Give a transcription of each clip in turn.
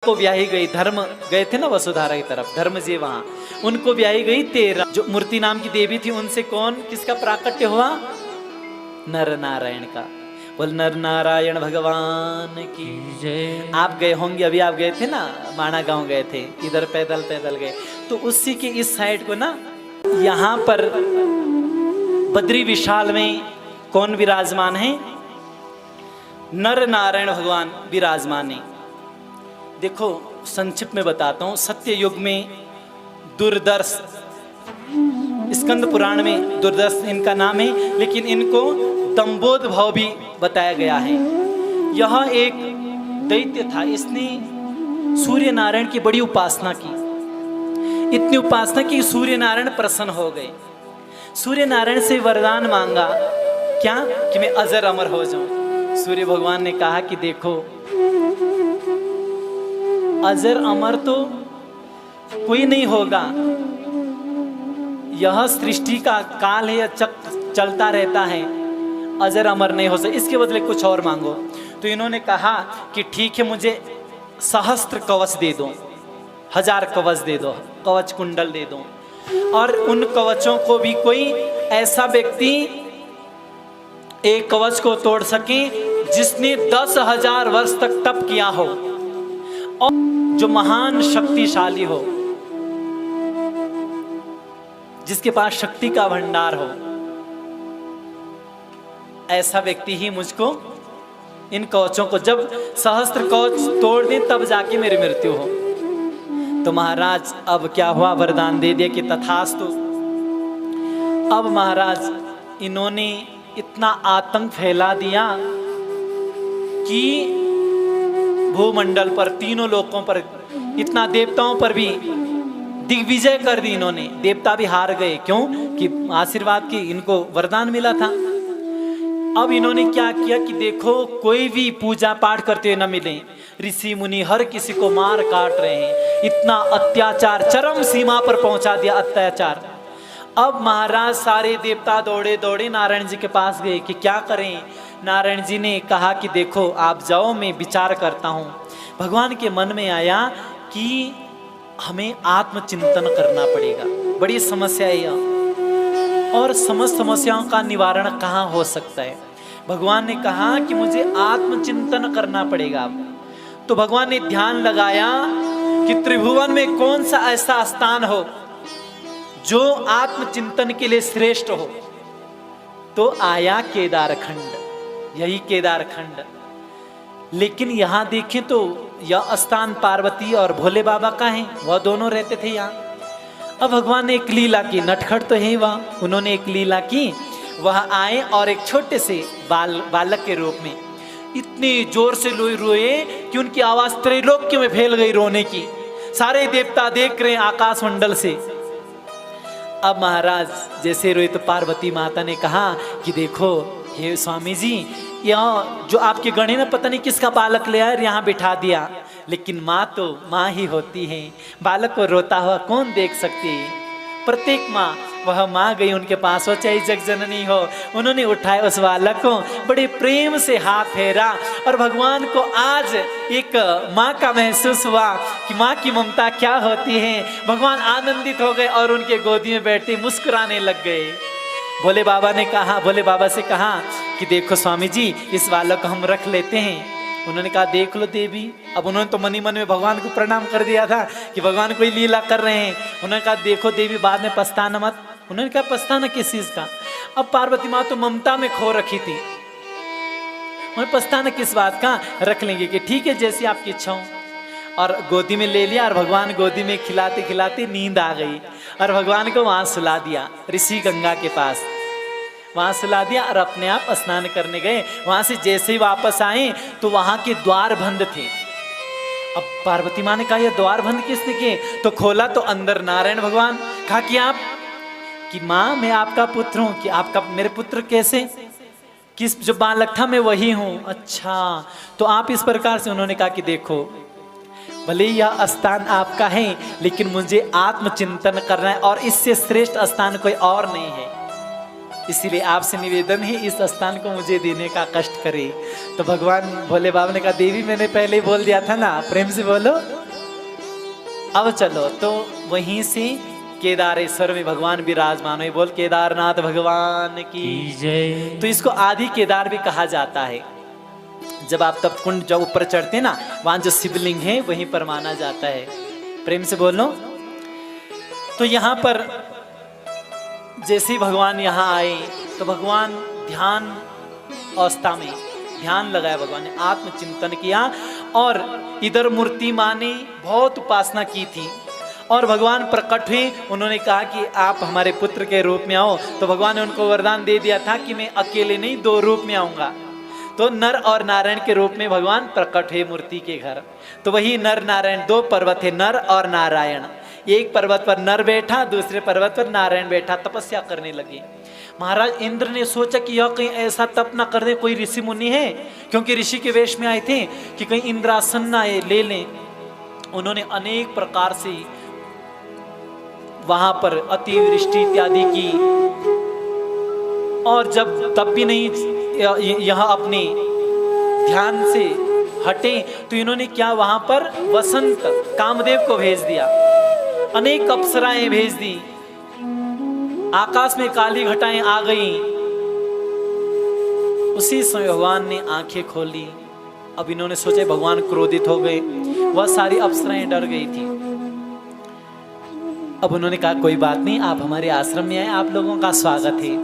को ब्याही गई, धर्म गए थे ना वसुधारा की तरफ, धर्म जी वहां, उनको ब्याही गई 13 जो मूर्ति नाम की देवी थी, उनसे कौन किसका प्राकट्य हुआ? नर नारायण का। बोल नर नारायण भगवान की जय। आप गए होंगे, अभी आप गए थे ना माणा गांव गए थे, इधर पैदल पैदल गए, तो उसी के इस साइड को ना यहाँ पर बद्री विशाल में कौन विराजमान है? नर नारायण भगवान विराजमान है। देखो संक्षिप्त में बताता हूँ, सत्य युग में दुर्दर्श, स्कंद पुराण में दुर्दर्श इनका नाम है, लेकिन इनको दंबोद भाव भी बताया गया है। यह एक दैत्य था, इसने सूर्य नारायण की बड़ी उपासना की, इतनी उपासना की सूर्य नारायण प्रसन्न हो गए। सूर्य नारायण से वरदान मांगा, क्या? कि मैं अजर अमर हो जाऊं। सूर्य भगवान ने कहा कि देखो अजर अमर तो कोई नहीं होगा, यह सृष्टि का काल है, यह चलता रहता है, अजर अमर नहीं हो सकता, इसके बदले कुछ और मांगो। तो इन्होंने कहा कि ठीक है, मुझे सहस्त्र कवच दे दो, 1000 कवच दे दो, कवच कुंडल दे दो, और उन कवचों को भी कोई ऐसा व्यक्ति एक कवच को तोड़ सके जिसने 10,000 वर्ष तक तप किया हो और जो महान शक्तिशाली हो, जिसके पास शक्ति का भंडार हो, ऐसा व्यक्ति ही मुझको इन कवचों को, जब सहस्त्र कवच तोड़ दें तब जाके मेरी मृत्यु हो। तो महाराज अब क्या हुआ, वरदान दे दिया कि तथास्तु। अब महाराज इन्होंने इतना आतंक फैला दिया कि भूमंडल पर, तीनों लोकों पर, इतना देवताओं पर भी दिग्विजय कर दी इन्होंने। देवता भी हार गए, क्यों? कि आशीर्वाद की इनको वरदान मिला था। अब इन्होंने क्या किया कि देखो कोई भी पूजा पाठ करते हुए न मिले, ऋषि मुनि हर किसी को मार काट रहे हैं, इतना अत्याचार चरम सीमा पर पहुंचा दिया अत्याचार। अब महाराज सारे देवता दौड़े दौड़े नारायण जी के पास गए कि क्या करें। नारायण जी ने कहा कि देखो आप जाओ, मैं विचार करता हूँ। भगवान के मन में आया कि हमें आत्मचिंतन करना पड़ेगा, बड़ी समस्या है यह, और समस्त समस्याओं का निवारण कहाँ हो सकता है। भगवान ने कहा कि मुझे आत्मचिंतन करना पड़ेगा। तो भगवान ने ध्यान लगाया कि त्रिभुवन में कौन सा ऐसा स्थान हो जो आत्मचिंतन के लिए श्रेष्ठ हो। तो आया केदारखंड, यही केदारखंड। लेकिन यहाँ देखें तो यह स्थान पार्वती और भोले बाबा का है, वह दोनों रहते थे यहाँ। अब भगवान ने एक लीला की, नटखट तो है वहाँ, उन्होंने एक लीला की, वह आए और एक छोटे से बालक के रूप में इतनी जोर से रोए कि उनकी आवाज त्रैलोक्य में फैल गई रोने की। सारे देवता देख रहे हैं आकाश मंडल से। अब महाराज जैसे रोए तो पार्वती माता ने कहा कि देखो हे स्वामी जी, यह जो आपके गणे ने पता नहीं किसका बालक ले आया, यहाँ बिठा दिया, लेकिन माँ तो माँ ही होती है, बालक को रोता हुआ कौन देख सकती है। प्रत्येक माँ, वह माँ गई उनके पास, हो चाहे जगजननी हो, उन्होंने उठाया उस बालक को, बड़े प्रेम से हाथ फेरा, और भगवान को आज एक माँ का महसूस हुआ कि माँ की ममता क्या होती है। भगवान आनंदित हो गए और उनके गोदी में बैठते मुस्कुराने लग गए। भोले बाबा ने कहा, भोले बाबा से कहा कि देखो स्वामी जी, इस बालक को हम रख लेते हैं। उन्होंने कहा देख लो देवी। अब उन्होंने तो मनी मन में भगवान को प्रणाम कर दिया था कि भगवान कोई लीला कर रहे हैं। उन्होंने कहा देखो देवी, बाद में पछताना मत। उन्होंने कहा पछताना किस चीज का? अब पार्वती माँ तो ममता में खो रखी थी, उन्हें पछताना किस बात का? रख लेंगे कि ठीक है, जैसी आपकी इच्छा हो। और गोदी में ले लिया, और भगवान गोदी में खिलाते खिलाते नींद आ गई, और भगवान को वहां सुला दिया, ऋषि गंगा के पास वहां सुला दिया, और अपने आप स्नान करने गए। वहां से जैसे ही वापस आए तो वहां के द्वार बंद थे। अब पार्वती माँ ने कहा ये द्वार बंद किसने किए? तो खोला तो अंदर नारायण भगवान। कहा कि आप, कि माँ मैं आपका पुत्र हूं। कि आपका, मेरे पुत्र कैसे? किस, जो बालक था मैं वही हूं। अच्छा, तो आप इस प्रकार से। उन्होंने कहा कि देखो भले यह स्थान आपका है, लेकिन मुझे आत्मचिंतन करना है, और इससे श्रेष्ठ स्थान कोई और नहीं है। इसीलिए आपसे निवेदन है इस स्थान को मुझे देने का कष्ट करे। तो भगवान भोले बाबा ने कहा देवी मैंने पहले ही बोल दिया था ना, प्रेम से बोलो। अब चलो, तो वहीं से केदारेश्वर में भगवान विराजमान हुए। बोल केदारनाथ भगवान की जय। तो इसको आदि केदार भी कहा जाता है। जब आप तप कुंड जब ऊपर चढ़ते ना, वहां जो शिवलिंग है वहीं पर माना जाता है। प्रेम से बोलो। तो यहाँ पर जैसे ही भगवान यहाँ आए तो भगवान ध्यान अवस्था में ध्यान लगाया, भगवान ने आत्मचिंतन किया और इधर मूर्ति माँ ने बहुत उपासना की थी और भगवान प्रकट हुए। उन्होंने कहा कि आप हमारे पुत्र के रूप में आओ। तो भगवान ने उनको वरदान दे दिया था कि मैं अकेले नहीं 2 रूप में आऊंगा। तो नर और नारायण के रूप में भगवान प्रकट हुए मूर्ति के घर। तो वही नर नारायण 2 पर्वत है, नर और नारायण। एक पर्वत पर नर बैठा, दूसरे पर्वत पर नारायण बैठा, तपस्या करने लगे। महाराज इंद्र ने सोचा कि यह कहीं ऐसा तप ना कर दे कोई ऋषि मुनि है, क्योंकि ऋषि के वेश में आए थे, कि कहीं इंद्रासन ना ले लें। उन्होंने अनेक प्रकार से वहां पर अतिवृष्टि इत्यादि की और जब तब भी नहीं यह अपने ध्यान से हटे तो इन्होंने क्या वहां पर वसंत कामदेव को भेज दिया, अनेक अप्सराएं भेज दी, आकाश में काली घटाएं आ गई। उसी समय भगवान ने आंखें खोली। अब इन्होंने सोचा भगवान क्रोधित हो गए, वह सारी अप्सराएं डर गई थी। अब उन्होंने कहा कोई बात नहीं, आप हमारे आश्रम में आए, आप लोगों का स्वागत है।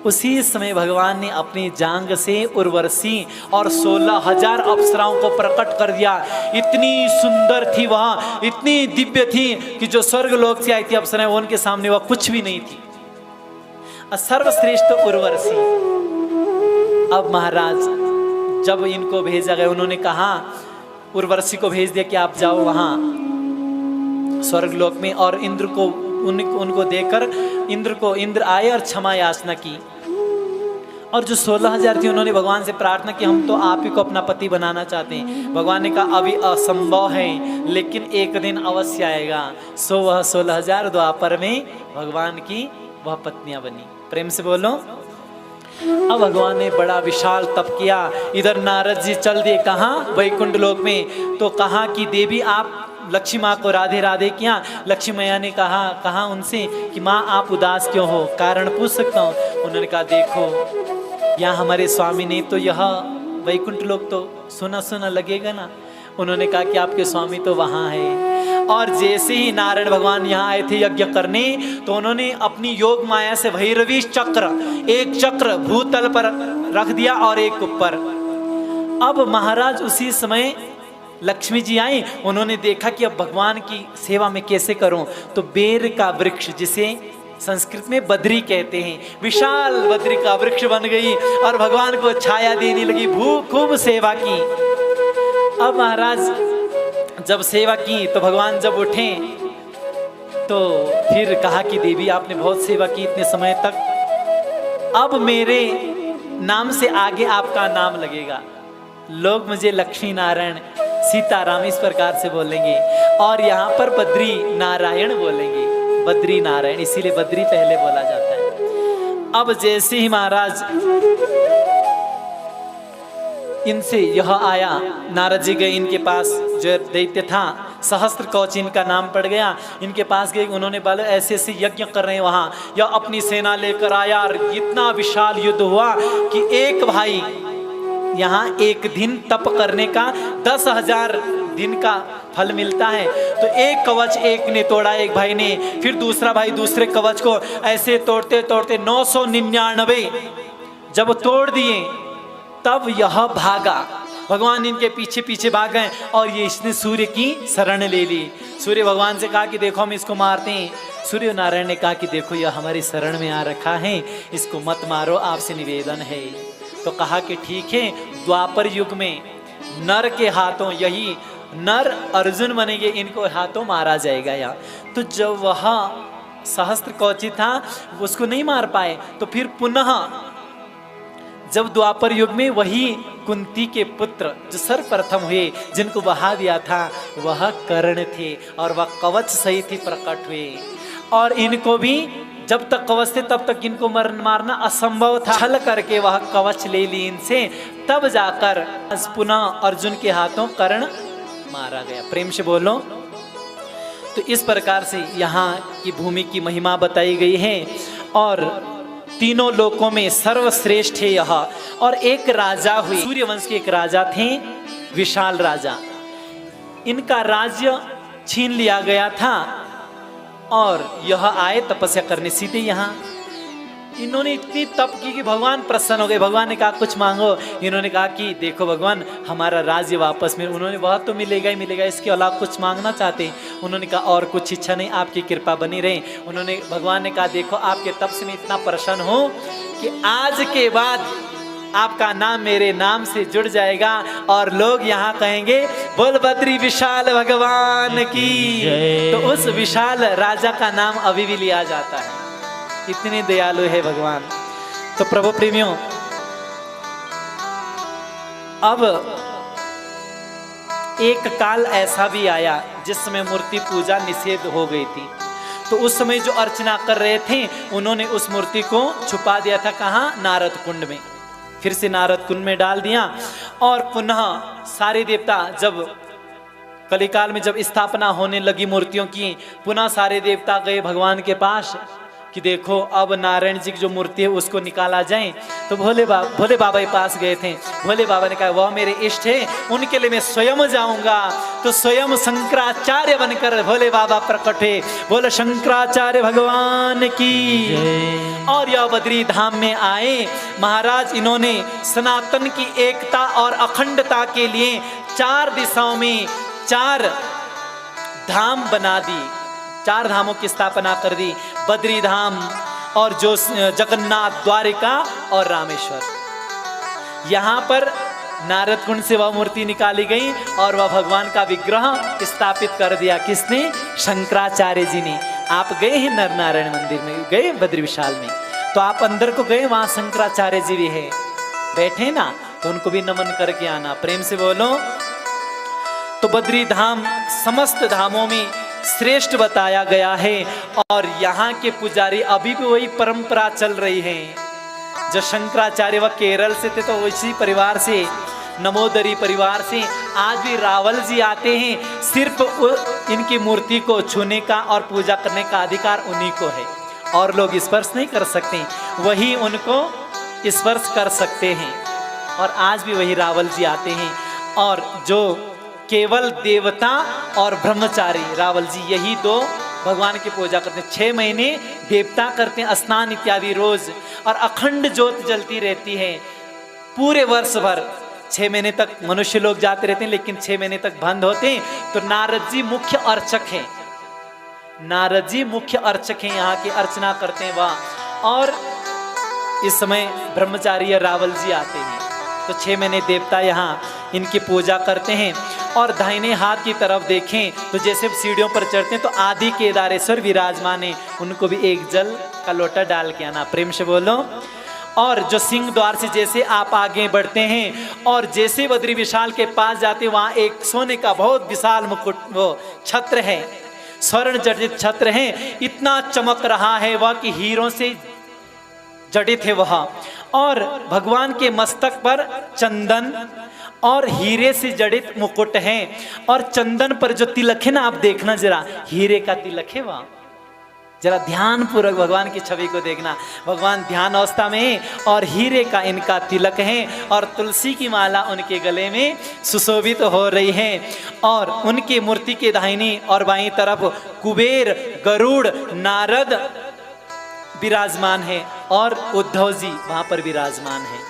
उसी समय भगवान ने अपनी जांग से उर्वशी और 16,000 अप्सराओं को प्रकट कर दिया। इतनी सुंदर थी वह, इतनी दिव्य थी कि जो स्वर्ग लोक से आई थी अप्सराएं उनके सामने वह कुछ भी नहीं थी। सर्वश्रेष्ठ उर्वशी। अब महाराज जब इनको भेजा गया, उन्होंने कहा उर्वशी को भेज दिया कि आप जाओ वहां स्वर्ग लोक में, और इंद्र को उनको देकर इंद्र आए और क्षमा याचना की। और जो 16,000 थी उन्होंने भगवान से प्रार्थना की हम तो आप ही को अपना पति बनाना चाहते हैं। भगवान ने कहा अभी असंभव है, लेकिन एक दिन अवश्य आएगा। सो वह 16,000 द्वापर में भगवान की वह पत्नियां बनी। प्रेम से बोलो। अब भगवान ने बड़ा विशाल तप किया। इधर नारद जी चल दिए कहाँ, वैकुंठ लोक में। तो कहा कि देवी आप लक्ष्मी माँ को राधे राधे किया। लक्ष्मी मैया ने कहा उनसे कि माँ आप उदास क्यों हो, कारण पूछ सकता हूँ। उन्होंने कहा देखो यहाँ हमारे स्वामी ने तो यह वैकुंठ लोक तो सुना सुना लगेगा ना। उन्होंने कहा कि आपके स्वामी तो वहाँ है। और जैसे ही नारायण भगवान यहाँ आए थे यज्ञ करने, तो उन्होंने अपनी योग माया से भैरवी चक्र, एक चक्र भूतल पर रख दिया और एक ऊपर। अब महाराज उसी समय लक्ष्मी जी आई, उन्होंने देखा कि अब भगवान की सेवा में कैसे करूं। तो बेर का वृक्ष, जिसे संस्कृत में बद्री कहते हैं, विशाल बद्री का वृक्ष बन गई और भगवान को छाया देने लगी। खूब सेवा की। अब महाराज जब सेवा की तो भगवान जब उठे तो फिर कहा कि देवी आपने बहुत सेवा की इतने समय तक, अब मेरे नाम से आगे आपका नाम लगेगा। लोग मुझे लक्ष्मी नारायण सीताराम इस प्रकार से बोलेंगे और यहाँ पर बद्री नारायण बोलेंगे, बद्री नारायण, इसीलिए बद्री पहले बोला जाता है। अब जैसे ही महाराज इनसे यह आया, नारद जी गए इनके पास, जो दैत्य था सहस्त्र कवच इनका नाम पड़ गया। इनके पास गए, उन्होंने बोले ऐसे ऐसे यज्ञ कर रहे हैं वहाँ। यह अपनी सेना लेकर आया और इतना विशाल युद्ध हुआ कि एक भाई यहाँ एक दिन तप करने का 10,000 दिन का फल मिलता है। तो एक कवच एक ने तोड़ा, एक भाई ने, फिर दूसरा भाई दूसरे कवच को ऐसे तोड़ते तोड़ते 999 जब तोड़ दिए तब यह भागा। भगवान इनके पीछे पीछे भाग गए और ये इसने सूर्य की शरण ले ली। सूर्य भगवान से कहा कि देखो हम इसको मारते हैं। सूर्य नारायण ने कहा कि देखो यह हमारी शरण में आ रखा है, इसको मत मारो, आपसे निवेदन है। तो कहा कि ठीक है, द्वापर युग में नर के हाथों, यही नर अर्जुन बनेंगे, इनको हाथों मारा जाएगा यहाँ। तो जब वह सहस्त्र कवची था उसको नहीं मार पाए, तो फिर पुनः जब द्वापर युग में वही कुंती के पुत्र जो सर्वप्रथम हुए, जिनको बहा दिया था, वह कर्ण थे और वह कवच सहित ही प्रकट हुए। और इनको भी जब तक कवच थे तब तक इनको मारना असंभव था। छल करके वह कवच ले ली इनसे, तब जाकर पुनः अर्जुन के हाथों कर्ण मारा गया। प्रेम से बोलो। तो इस प्रकार से यहाँ की भूमि की महिमा बताई गई है और तीनों लोकों में सर्वश्रेष्ठ है यह। और एक राजा हुए, सूर्यवंश के एक राजा थे, विशाल राजा। इनका राज्य छीन लिया गया था और यह आए तपस्या करने सीधे यहाँ। इन्होंने इतनी तप की कि भगवान प्रसन्न हो गए। भगवान ने कहा कुछ मांगो। इन्होंने कहा कि देखो भगवान हमारा राज्य वापस मिले। उन्होंने वह तो मिलेगा ही मिलेगा, इसके अलावा कुछ मांगना चाहते हैं। उन्होंने कहा और कुछ इच्छा नहीं, आपकी कृपा बनी रहे। उन्होंने भगवान ने कहा देखो आपके तप से मैं इतना प्रसन्न हूँ कि आज के बाद आपका नाम मेरे नाम से जुड़ जाएगा और लोग यहाँ कहेंगे बोल बद्री विशाल भगवान की। तो उस विशाल राजा का नाम अभी भी लिया जाता है, इतने दयालु है भगवान। तो प्रभु प्रेमियों, अब एक काल ऐसा भी आया जिसमें मूर्ति पूजा निषेध हो गई थी। तो उस समय जो अर्चना कर रहे थे उन्होंने उस मूर्ति को छुपा दिया था। कहाँ? नारद कुंड में। फिर से नारद कुंड में डाल दिया और पुनः सारे देवता, जब कलिकाल में जब स्थापना होने लगी मूर्तियों की, पुनः सारे देवता गए भगवान के पास कि देखो अब नारायण जी की जो मूर्ति है उसको निकाला जाए। तो भोले बाबा के पास गए थे। भोले बाबा ने कहा वह मेरे इष्ट है, उनके लिए मैं स्वयं जाऊंगा। तो स्वयं शंकराचार्य बनकर भोले बाबा प्रकट है। बोले शंकराचार्य भगवान की। और यह बद्री धाम में आए महाराज। इन्होंने सनातन की एकता और अखंडता के लिए 4 दिशाओं में 4 धाम बना दी, 4 धामों की स्थापना कर दी। बद्री धाम और जो जगन्नाथ, द्वारिका और रामेश्वर। यहाँ पर नारद कुंड से वह मूर्ति निकाली गई और वह भगवान का विग्रह स्थापित कर दिया। किसने? शंकराचार्य जी ने। आप गए हैं नर नारायण मंदिर में, गए बद्री विशाल में, तो आप अंदर को गए, वहां शंकराचार्य जी भी है बैठे ना, तो उनको भी नमन करके आना। प्रेम से बोलो। तो बद्री धाम समस्त धामों में श्रेष्ठ बताया गया है और यहाँ के पुजारी अभी भी वही परंपरा चल रही है। जो शंकराचार्य वह केरल से थे तो उसी परिवार से, नमोदरी परिवार से आज भी रावल जी आते हैं। सिर्फ इनकी मूर्ति को छूने का और पूजा करने का अधिकार उन्हीं को है और लोग स्पर्श नहीं कर सकते, वही उनको स्पर्श कर सकते हैं। और आज भी वही रावल जी आते हैं और जो केवल देवता और ब्रह्मचारी रावल जी, यही 2 भगवान की पूजा करते हैं। 6 महीने देवता करते हैं स्नान इत्यादि रोज, और अखंड ज्योत जलती रहती है पूरे वर्ष भर। 6 महीने तक मनुष्य लोग जाते रहते हैं लेकिन 6 महीने तक बंद होते हैं। तो नारद जी मुख्य अर्चक हैं, नारद जी मुख्य अर्चक हैं, यहाँ की अर्चना करते हैं वह। और इस समय ब्रह्मचारी रावल जी आते हैं। तो 6 महीने देवता यहाँ इनकी पूजा करते हैं। और दाहिने हाथ की तरफ देखें तो जैसे सीढ़ियों पर चढ़ते हैं तो आदि केदारेश्वर विराजमान है, उनको भी एक जल का लोटा डाल के आना। प्रेम से बोलो। और जो सिंह द्वार से जैसे आप आगे बढ़ते हैं और जैसे बद्री विशाल के पास जाते हैं, वहाँ एक सोने का बहुत विशाल मुकुट, वो छत्र है, स्वर्ण जड़ित छत्र है। इतना चमक रहा है वह कि हीरों से जड़ित है वह। और भगवान के मस्तक पर चंदन और हीरे से जड़ित मुकुट है। और चंदन पर जो तिलक है ना, आप देखना जरा, हीरे का तिलक है वहाँ। जरा ध्यान पूर्वक भगवान की छवि को देखना। भगवान ध्यान अवस्था में है और हीरे का इनका तिलक है और तुलसी की माला उनके गले में सुशोभित हो रही है। और उनकी मूर्ति के दाहिनी और बाईं तरफ कुबेर, गरुड़, नारद विराजमान है और उद्धव जी वहां पर विराजमान है।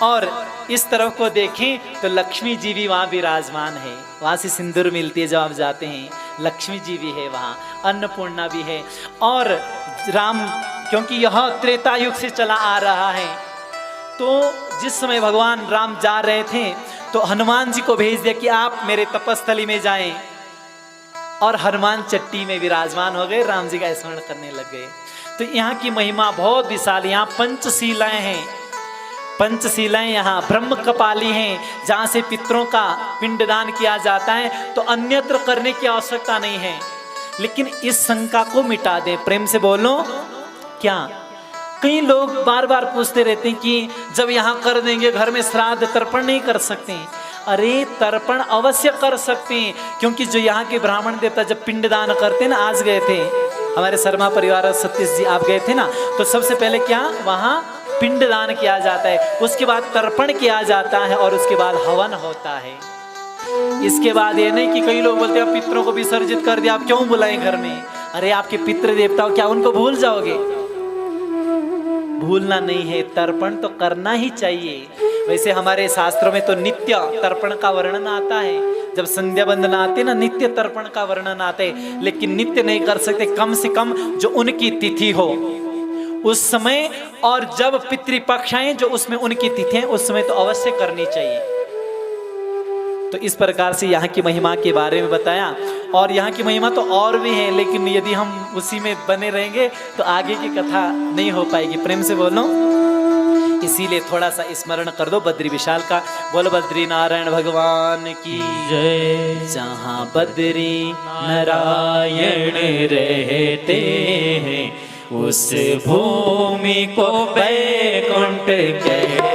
और इस तरफ को देखें तो लक्ष्मी जी भी वहाँ विराजमान है, वहाँ से सिंदूर मिलती है जब आप जाते हैं, लक्ष्मी जी भी है वहाँ, अन्नपूर्णा भी है। और राम, क्योंकि यह त्रेता युग से चला आ रहा है, तो जिस समय भगवान राम जा रहे थे तो हनुमान जी को भेज दिया कि आप मेरे तपस्थली में जाएं। और हनुमान चट्टी में विराजमान हो गए, राम जी का स्मरण करने लग गए। तो यहाँ की महिमा बहुत विशाल। यहाँ पंचशिलाएं हैं, पंचशिलाएं यहाँ ब्रह्म कपाली हैं, जहाँ से पितरों का पिंडदान किया जाता है। तो अन्यत्र करने की आवश्यकता नहीं है। लेकिन इस शंका को मिटा दें, प्रेम से बोलो, क्या? कई लोग बार बार पूछते रहते हैं कि जब यहाँ कर देंगे घर में श्राद्ध तर्पण नहीं कर सकते। अरे तर्पण अवश्य कर सकते हैं, क्योंकि जो यहाँ के ब्राह्मण देवता जब पिंडदान करते ना, आज गए थे हमारे शर्मा परिवार सतीश जी, आप गए थे ना, तो सबसे पहले क्या वहाँ पिंडदान किया जाता है, उसके बाद तर्पण किया जाता है और उसके बाद हवन होता है। इसके बाद ये नहीं कि कई लोग बोलते हैं पितरों को विसर्जित कर दिया, आप क्यों बुलाएं घर में? अरे आपके पितृ देवता क्या उनको भूल जाओगे? भूलना नहीं है, तर्पण तो करना ही चाहिए। वैसे हमारे शास्त्रों में तो नित्य तर्पण का वर्णन आता है, जब संध्या बंदना आते ना नित्य तर्पण का वर्णन आते, लेकिन नित्य नहीं कर सकते, कम से कम जो उनकी तिथि हो उस समय, और जब पितृपक्ष आए जो उसमें उनकी तिथि है उस समय तो अवश्य करनी चाहिए। तो इस प्रकार से यहाँ की महिमा के बारे में बताया, और यहाँ की महिमा तो और भी है, लेकिन यदि हम उसी में बने रहेंगे तो आगे की कथा नहीं हो पाएगी। प्रेम से बोलो, इसीलिए थोड़ा सा स्मरण कर दो बद्री विशाल का। बोलो बद्री नारायण भगवान की जय। जहाँ बद्री नारायण रहते हैं उस भूमि को बैकुंठ कहते